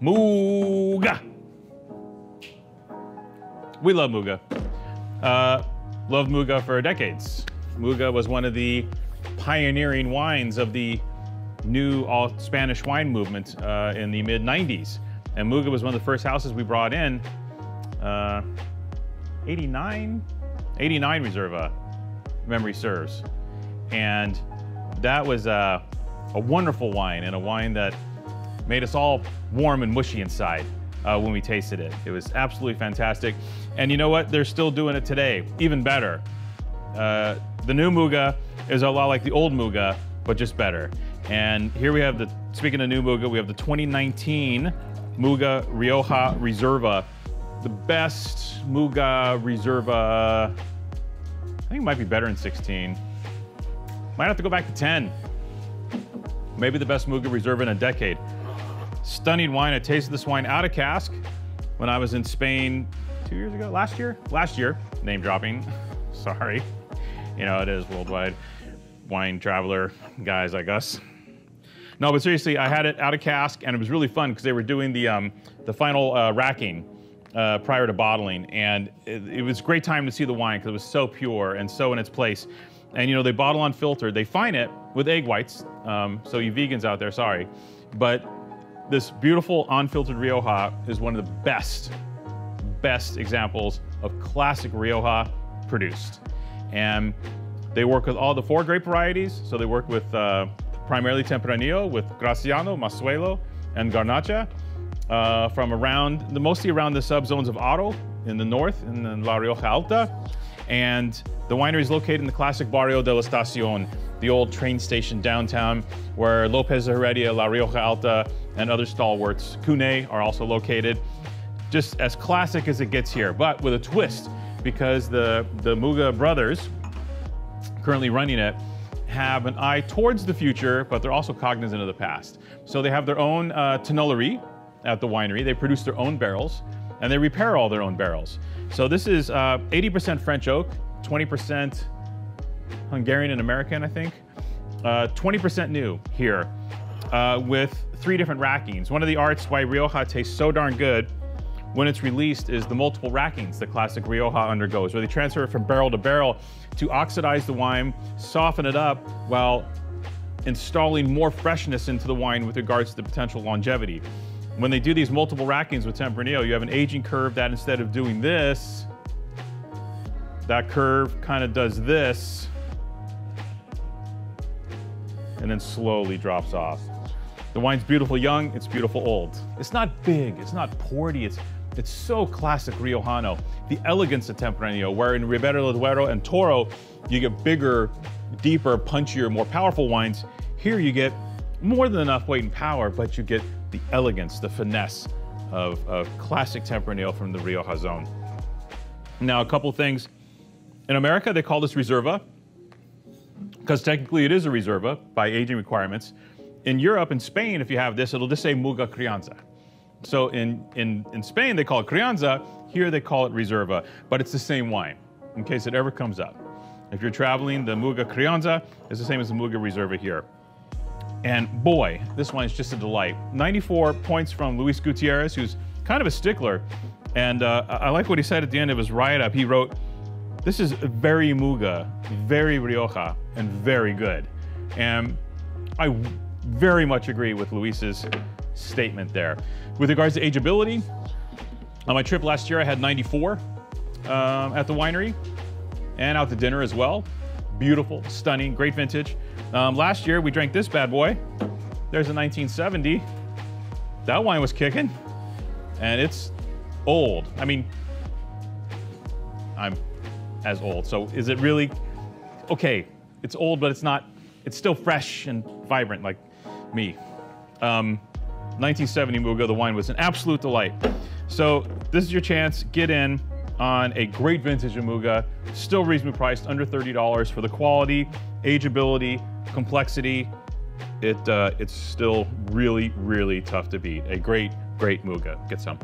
Muga. We love Muga. Loved Muga for decades. Muga was one of the pioneering wines of the new all-Spanish wine movement in the mid-90s. And Muga was one of the first houses we brought in, 89 Reserva, memory serves. And that was a wonderful wine, and a wine that made us all warm and mushy inside when we tasted it. It was absolutely fantastic. And you know what? They're still doing it today, even better. The new Muga is a lot like the old Muga, but just better. And here we have speaking of new Muga, we have the 2019 Muga Rioja Reserva. The best Muga Reserva, I think it might be better in 16. Might have to go back to 10. Maybe the best Muga Reserva in a decade. Stunning wine. I tasted this wine out of cask when I was in Spain 2 years ago, last year, name dropping, sorry. You know, it is worldwide wine traveler guys like us. No, but seriously, I had it out of cask, and it was really fun because they were doing the final racking prior to bottling, and it was a great time to see the wine because it was so pure and so in its place. And you know, they bottle unfiltered. They fine it with egg whites, so you vegans out there, sorry. But this beautiful unfiltered Rioja is one of the best examples of classic Rioja produced. And they work with all the 4 grape varieties. So they work with primarily Tempranillo, with Graciano, Masuelo, and Garnacha from mostly around the subzones of Aro in the north, in La Rioja Alta. And the winery is located in the classic Barrio de la Estación, the old train station downtown, where Lopez Heredia, La Rioja Alta, and other stalwarts, Cune, are also located. Just as classic as it gets here, but with a twist, because the Muga brothers, currently running it, have an eye towards the future, but they're also cognizant of the past. So they have their own tonnellerie at the winery. They produce their own barrels, and they repair all their own barrels. So this is 80% French oak, 20% Hungarian and American, I think. 20% new here with 3 different rackings. One of the arts why Rioja tastes so darn good when it's released is the multiple rackings the classic Rioja undergoes, where they transfer it from barrel to barrel to oxidize the wine, soften it up, while installing more freshness into the wine with regards to the potential longevity. When they do these multiple rackings with Tempranillo, you have an aging curve that instead of doing this, that curve kind of does this, and then slowly drops off. The wine's beautiful young, it's beautiful old. It's not big, it's not porty, it's so classic Riojano. The elegance of Tempranillo, where in Ribera del Duero and Toro, you get bigger, deeper, punchier, more powerful wines. Here you get more than enough weight and power, but you get the elegance, the finesse of classic Tempranillo from the Rioja zone. Now, a couple things. In America, they call this Reserva, because technically it is a Reserva by aging requirements. In Europe, in Spain, if you have this, it'll just say Muga Crianza. So in Spain, they call it Crianza. Here, they call it Reserva, but it's the same wine, in case it ever comes up. If you're traveling, the Muga Crianza is the same as the Muga Reserva here. And boy, this wine is just a delight. 94 points from Luis Gutierrez, who's kind of a stickler. And I like what he said at the end of his write-up. He wrote, "This is very Muga, very Rioja, and very good." And I very much agree with Luis's statement there. With regards to ageability, on my trip last year, I had 94 at the winery and out to dinner as well. Beautiful, stunning, great vintage. Last year, we drank this bad boy. There's a 1970. That wine was kicking, and it's old. I mean, I'm as old, so is it really? Okay, it's old, but it's not, it's still fresh and vibrant like me. 1970 Muga, the wine was an absolute delight. So this is your chance, get in on a great vintage of Muga, still reasonably priced, under $30 for the quality, ageability, complexity. It's still really, really tough to beat. A great, great Muga. Get some.